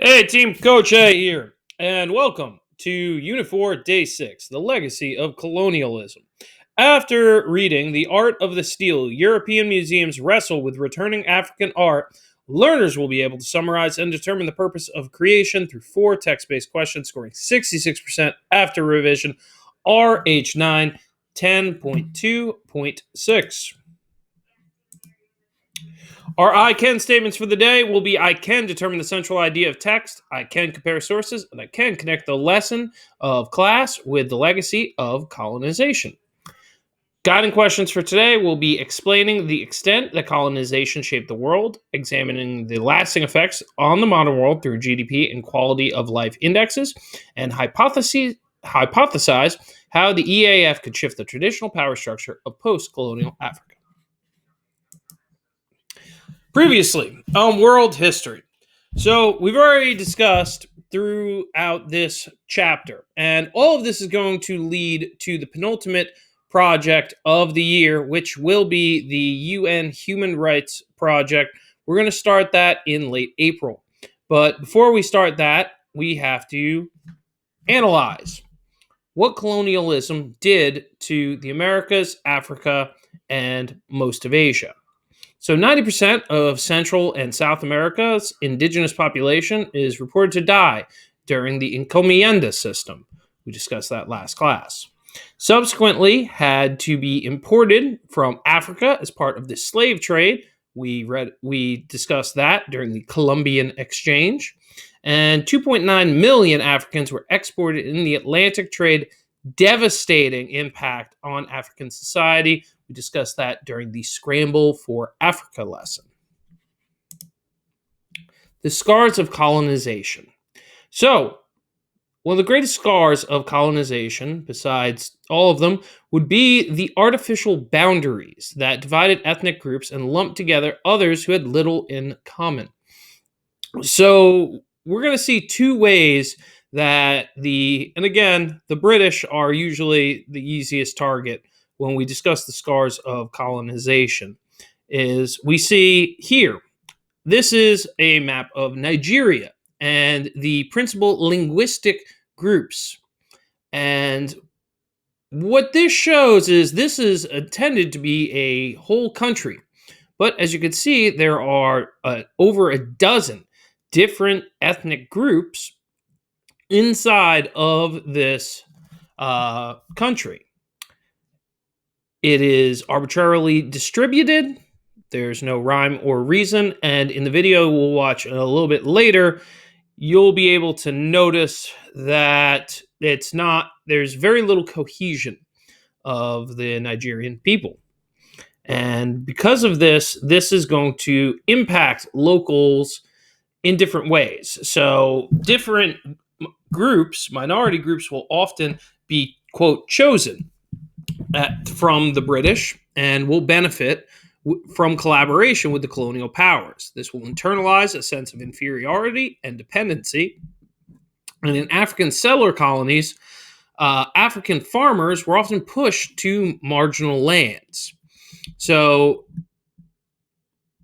Hey, Team Coach A here, and welcome to Unit 4, Day 6, The Legacy of Colonialism. After reading The Art of the Steel, European Museums Wrestle with Returning African Art, learners will be able to summarize and determine the purpose of creation through 4 text-based questions, scoring 66% after revision, RH9 10.2.6. Our I can statements for the day will be I can determine the central idea of text, I can compare sources, and I can connect the lesson of class with the legacy of colonization. Guiding questions for today will be explaining the extent that colonization shaped the world, examining the lasting effects on the modern world through GDP and quality of life indexes, and hypothesize how the EAF could shift the traditional power structure of post-colonial Africa. Previously on world history. So we've already discussed throughout this chapter, and all of this is going to lead to the penultimate project of the year, which will be the UN Human Rights Project. We're going to start that in late April. But before we start that, we have to analyze what colonialism did to the Americas, Africa, and most of Asia. So 90% of Central and South America's indigenous population is reported to die during the encomienda system. We discussed that last class. Subsequently, had to be imported from Africa as part of the slave trade. We discussed that during the Columbian Exchange. And 2.9 million Africans were exported in the Atlantic trade, devastating impact on African society. We discussed that during the Scramble for Africa lesson. The Scars of Colonization. So, one of the greatest scars of colonization, besides all of them, would be the artificial boundaries that divided ethnic groups and lumped together others who had little in common. So, we're going to see two ways that the British are usually the easiest target when we discuss the scars of colonization. Is we see here, this is a map of Nigeria and the principal linguistic groups. And what this shows is this is intended to be a whole country. But as you can see, there are over a dozen different ethnic groups inside of this country. It is arbitrarily distributed. There's no rhyme or reason. And in the video we'll watch a little bit later, you'll be able to notice that there's very little cohesion of the Nigerian people. And because of this, this is going to impact locals in different ways. So different groups, minority groups, will often be, quote, chosen from the British and will benefit from collaboration with the colonial powers. This will internalize a sense of inferiority and dependency. And in African settler colonies, African farmers were often pushed to marginal lands. So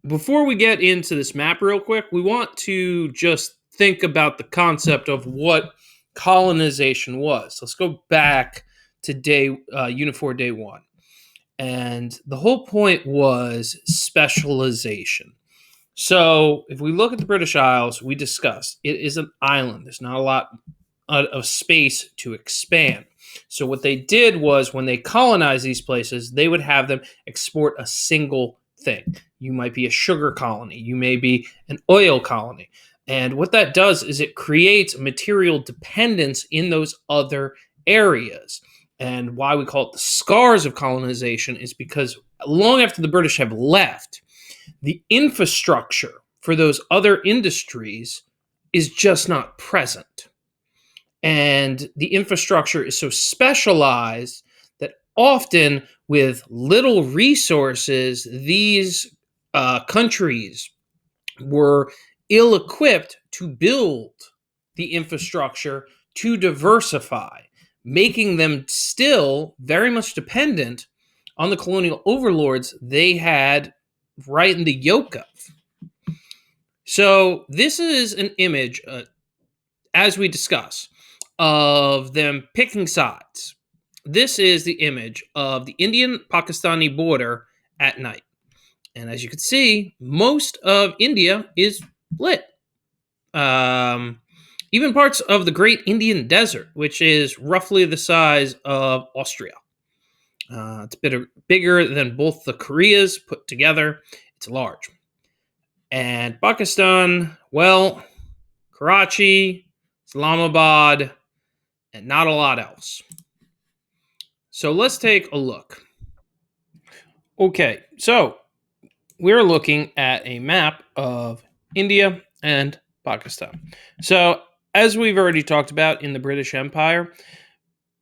before we get into this map real quick, we want to just think about the concept of what colonization was. Let's go back to Unit 4, Day 1. And the whole point was specialization. So if we look at the British Isles, we discussed it is an island. There's not a lot of space to expand. So what they did was when they colonized these places, they would have them export a single thing. You might be a sugar colony. You may be an oil colony. And what that does is it creates material dependence in those other areas. And why we call it the scars of colonization is because long after the British have left, the infrastructure for those other industries is just not present. And the infrastructure is so specialized that often with little resources, these countries were ill-equipped to build the infrastructure to diversify, making them still very much dependent on the colonial overlords they had right in the yoke of. So this is an image, as we discuss, of them picking sides. This is the image of the Indian-Pakistani border at night. And as you can see, most of India is lit. Even parts of the Great Indian Desert, which is roughly the size of Austria. It's a bit bigger than both the Koreas put together. It's large. And Pakistan, well, Karachi, Islamabad, and not a lot else. So let's take a look. Okay, so we're looking at a map of India and Pakistan. So, as we've already talked about in the British Empire,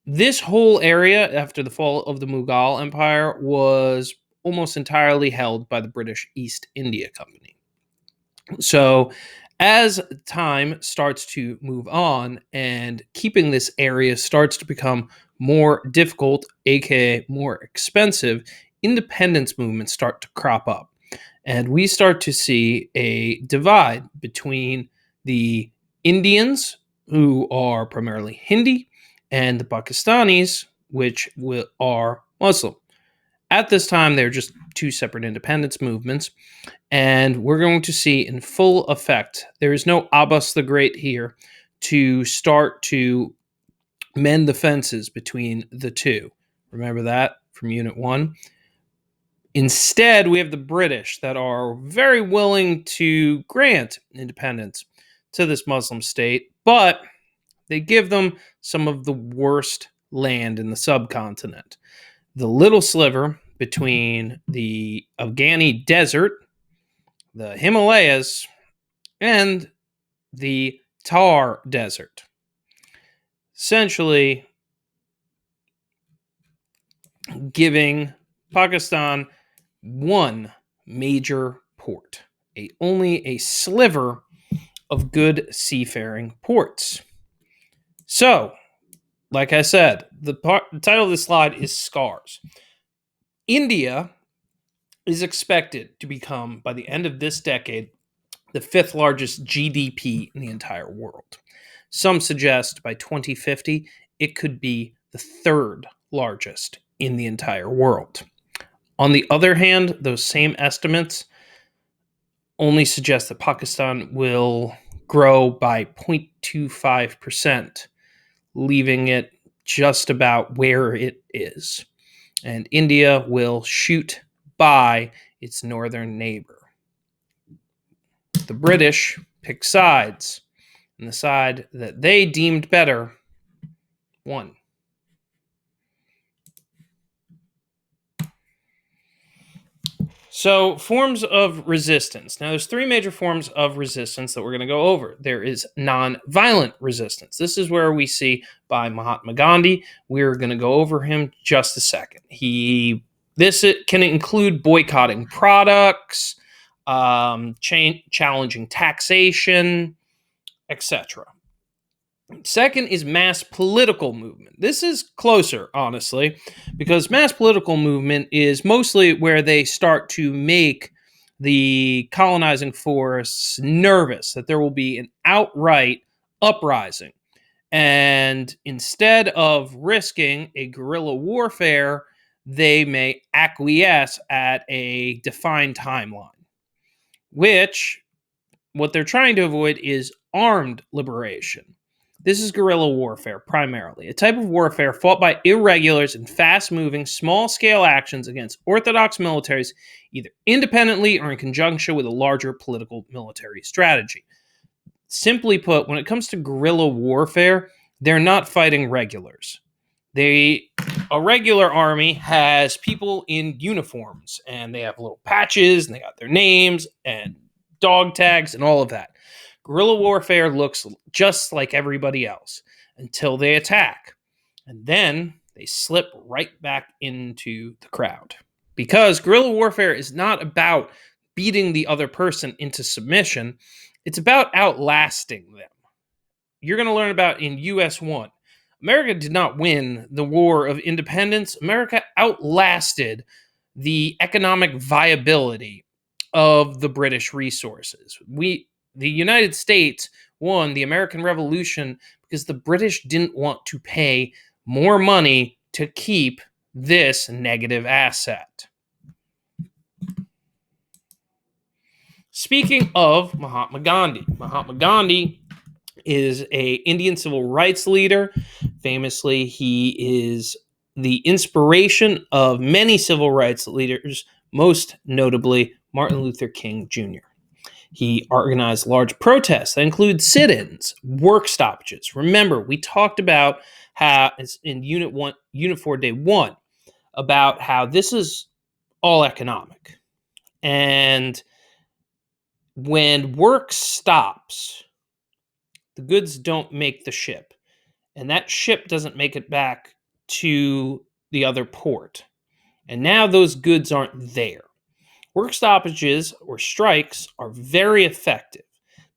this whole area after the fall of the Mughal Empire was almost entirely held by the British East India Company. So, as time starts to move on and keeping this area starts to become more difficult, aka more expensive, independence movements start to crop up. And we start to see a divide between the Indians, who are primarily Hindi, and the Pakistanis, which are Muslim. At this time, they're just two separate independence movements. And we're going to see in full effect, there is no Abbas the Great here to start to mend the fences between the two. Remember that from Unit 1? Instead, we have the British that are very willing to grant independence to this Muslim state, but they give them some of the worst land in the subcontinent. The little sliver between the Afghani desert, the Himalayas, and the Thar Desert. Essentially, giving Pakistan one major port, only a sliver of good seafaring ports. So, like I said, the title of this slide is Scars. India is expected to become, by the end of this decade, the fifth largest GDP in the entire world. Some suggest by 2050 it could be the third largest in the entire world. On the other hand, those same estimates only suggest that Pakistan will grow by 0.25%, leaving it just about where it is. And India will shoot by its northern neighbor. The British picked sides, and the side that they deemed better won. So, forms of resistance. Now, there's three major forms of resistance that we're going to go over. There is non-violent resistance. This is where we see by Mahatma Gandhi. We're going to go over him just a second. This can include boycotting products, challenging taxation, etc. Second is mass political movement. This is closer, honestly, because mass political movement is mostly where they start to make the colonizing force nervous, that there will be an outright uprising. And instead of risking a guerrilla warfare, they may acquiesce at a defined timeline, which what they're trying to avoid is armed liberation. This is guerrilla warfare, primarily, a type of warfare fought by irregulars in fast-moving, small-scale actions against orthodox militaries, either independently or in conjunction with a larger political military strategy. Simply put, when it comes to guerrilla warfare, they're not fighting regulars. A regular army has people in uniforms, and they have little patches, and they got their names, and dog tags, and all of that. Guerrilla warfare looks just like everybody else until they attack. And then they slip right back into the crowd. Because guerrilla warfare is not about beating the other person into submission, it's about outlasting them. You're going to learn about in US 1. America did not win the War of Independence. America outlasted the economic viability of the British resources. The United States won the American Revolution because the British didn't want to pay more money to keep this negative asset. Speaking of Mahatma Gandhi is a Indian civil rights leader. Famously, he is the inspiration of many civil rights leaders, most notably Martin Luther King Jr. He organized large protests that include sit-ins, work stoppages. Remember, we talked about how in Unit 4, Day 1, about how this is all economic. And when work stops, the goods don't make the ship, and that ship doesn't make it back to the other port. And now those goods aren't there. Work stoppages or strikes are very effective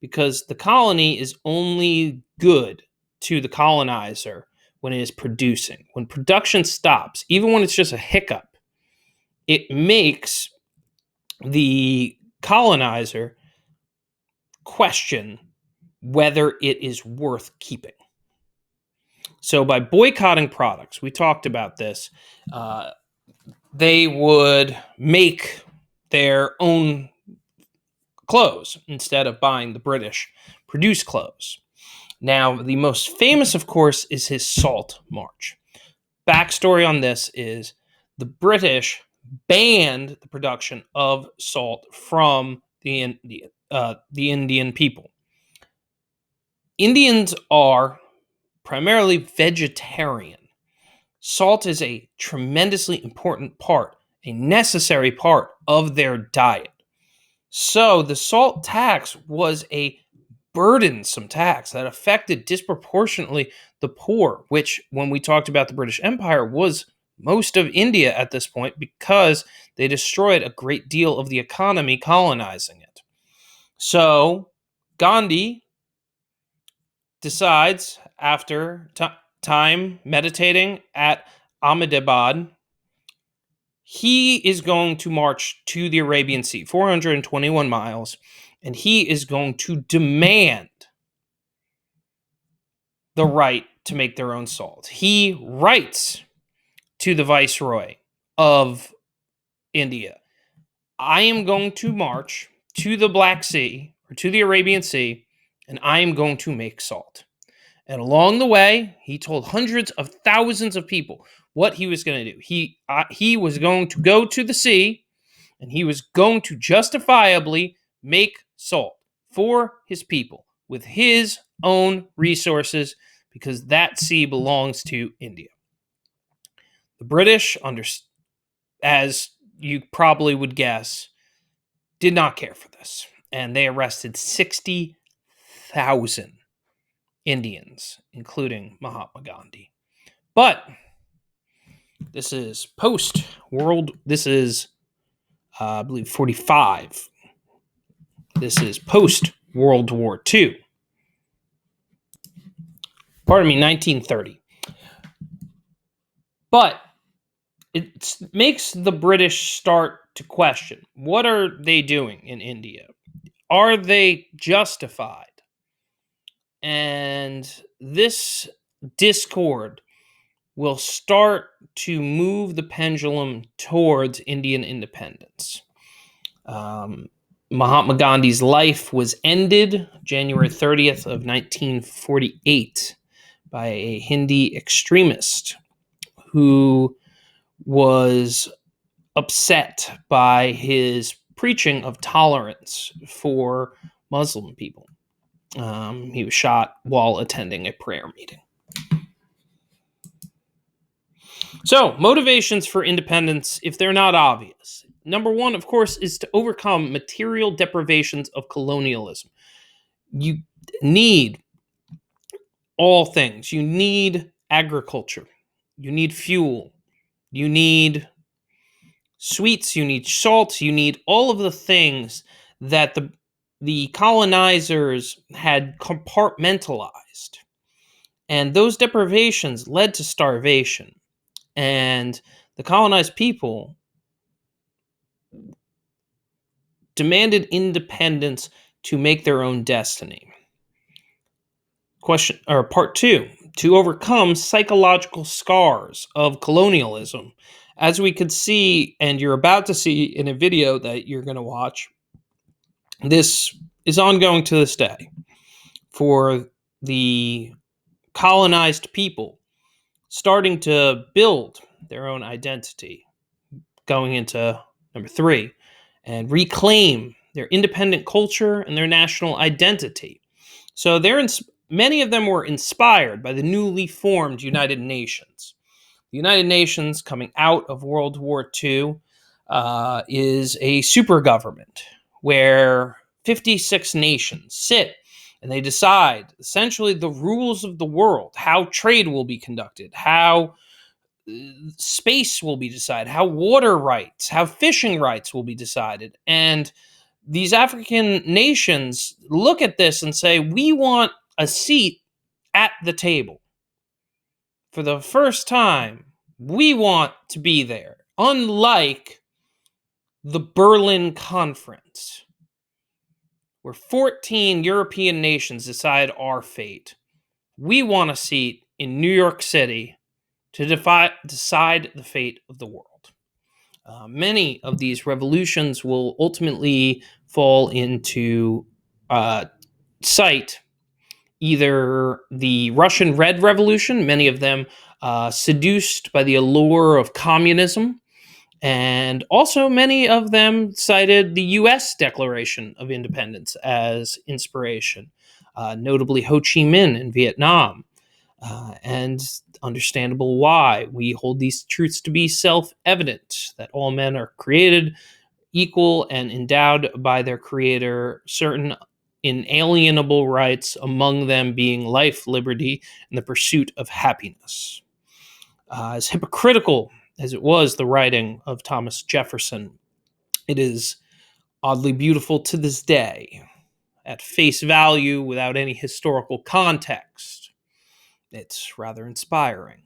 because the colony is only good to the colonizer when it is producing. When production stops, even when it's just a hiccup, it makes the colonizer question whether it is worth keeping. So by boycotting products, we talked about this, they would make their own clothes instead of buying the British produced clothes. Now, the most famous, of course, is his Salt March. Backstory on this is the British banned the production of salt from the Indian people. Indians are primarily vegetarian. Salt is a tremendously important part, a necessary part of their diet. So the salt tax was a burdensome tax that affected disproportionately the poor, which, when we talked about the British Empire, was most of India at this point because they destroyed a great deal of the economy colonizing it. So Gandhi decides, after time meditating at Ahmedabad, he is going to march to the Arabian Sea, 421 miles, and he is going to demand the right to make their own salt. He writes to the Viceroy of India, I am going to march to the Black Sea, or to the Arabian Sea, and I am going to make salt. And along the way, he told hundreds of thousands of people what he was going to do. He was going to go to the sea, and he was going to justifiably make salt for his people with his own resources, because that sea belongs to India. The British, as you probably would guess, did not care for this, and they arrested 60,000 Indians, including Mahatma Gandhi. But this is I believe, 45. This is post-World War II. Pardon me, 1930. But it makes the British start to question, what are they doing in India? Are they justified? And this discord will start to move the pendulum towards Indian independence. Mahatma Gandhi's life was ended January 30th of 1948 by a Hindi extremist who was upset by his preaching of tolerance for Muslim people. He was shot while attending a prayer meeting. So, motivations for independence, if they're not obvious. Number one, of course, is to overcome material deprivations of colonialism. You need all things. You need agriculture. You need fuel. You need sweets. You need salts. You need all of the things that the colonizers had compartmentalized. And those deprivations led to starvation. And the colonized people demanded independence to make their own destiny. Part 2, to overcome psychological scars of colonialism. As we could see, and you're about to see in a video that you're going to watch, this is ongoing to this day for the colonized people starting to build their own identity, going into number 3, and reclaim their independent culture and their national identity. So many of them were inspired by the newly formed United Nations. The United Nations, coming out of World War II, is a super government where 56 nations sit and they decide essentially the rules of the world, how trade will be conducted, how space will be decided, how water rights, how fishing rights will be decided. And these African nations look at this and say, we want a seat at the table. For the first time, we want to be there. Unlike the Berlin Conference, where 14 European nations decide our fate. We want a seat in New York City to decide the fate of the world. Many of these revolutions will ultimately fall into sight. Either the Russian Red Revolution, many of them seduced by the allure of communism, and also many of them cited the U.S. Declaration of Independence as inspiration, notably Ho Chi Minh in Vietnam. And understandable why. We hold these truths to be self-evident, that all men are created equal and endowed by their creator certain inalienable rights, among them being life, liberty, and the pursuit of happiness. As hypocritical as it was the writing of Thomas Jefferson, it is oddly beautiful to this day. At face value, without any historical context, it's rather inspiring.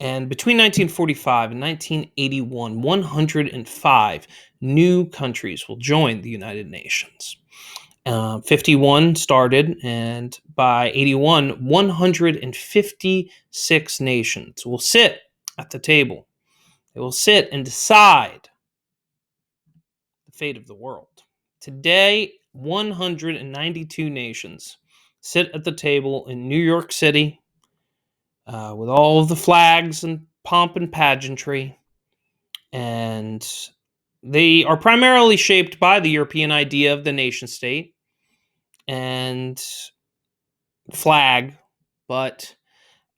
And between 1945 and 1981, 105 new countries will join the United Nations. 51 started, and by 81, 156 nations will sit at the table. They will sit and decide the fate of the world. Today, 192 nations sit at the table in New York City, with all of the flags and pomp and pageantry. And they are primarily shaped by the European idea of the nation state and flag. But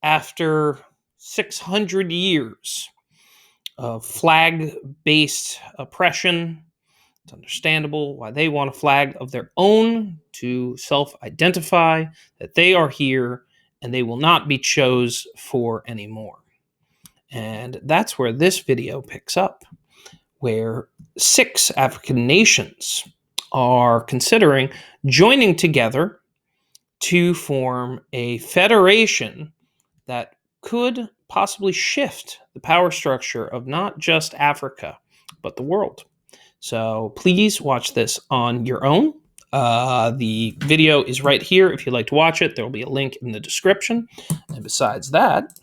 after 600 years of flag-based oppression, it's understandable why they want a flag of their own to self-identify that they are here and they will not be chose for anymore. And that's where this video picks up, where 6 African nations are considering joining together to form a federation that could possibly shift the power structure of not just Africa, but the world. So please watch this on your own. The video is right here. If you'd like to watch it, there will be a link in the description. And besides that,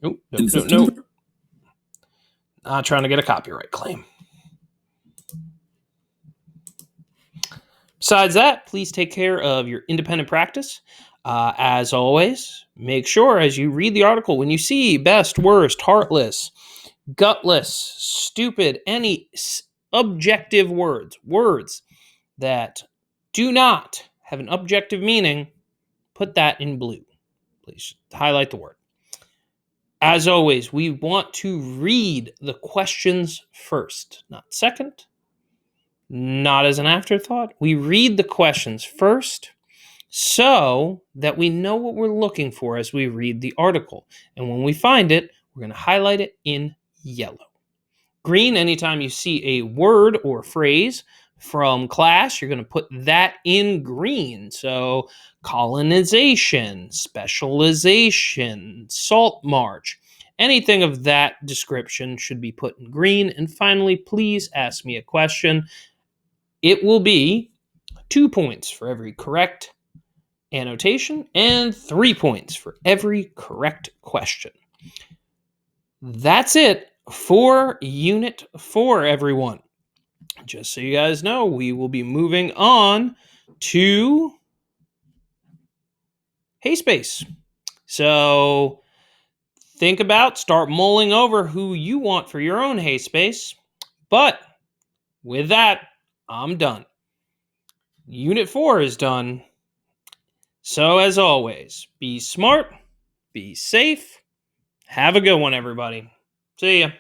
no. Not trying to get a copyright claim. Besides that, please take care of your independent practice. As always, make sure as you read the article, when you see best, worst, heartless, gutless, stupid, any objective words that do not have an objective meaning, put that in blue. Please highlight the word. As always, we want to read the questions first, not second, not as an afterthought. We read the questions first so that we know what we're looking for as we read the article. And when we find it, we're going to highlight it in yellow. Green, anytime you see a word or phrase from class, you're going to put that in green. So colonization, specialization, salt march, Anything of that description should be put in green. And finally, please ask me a question. It will be 2 points for every correct annotation and 3 points for every correct question. That's it for Unit 4, everyone. Just so you guys know, we will be moving on to Hayspace. So start mulling over who you want for your own Hayspace. But with that, I'm done. Unit 4 is done. So as always, be smart, be safe, have a good one, everybody. See ya.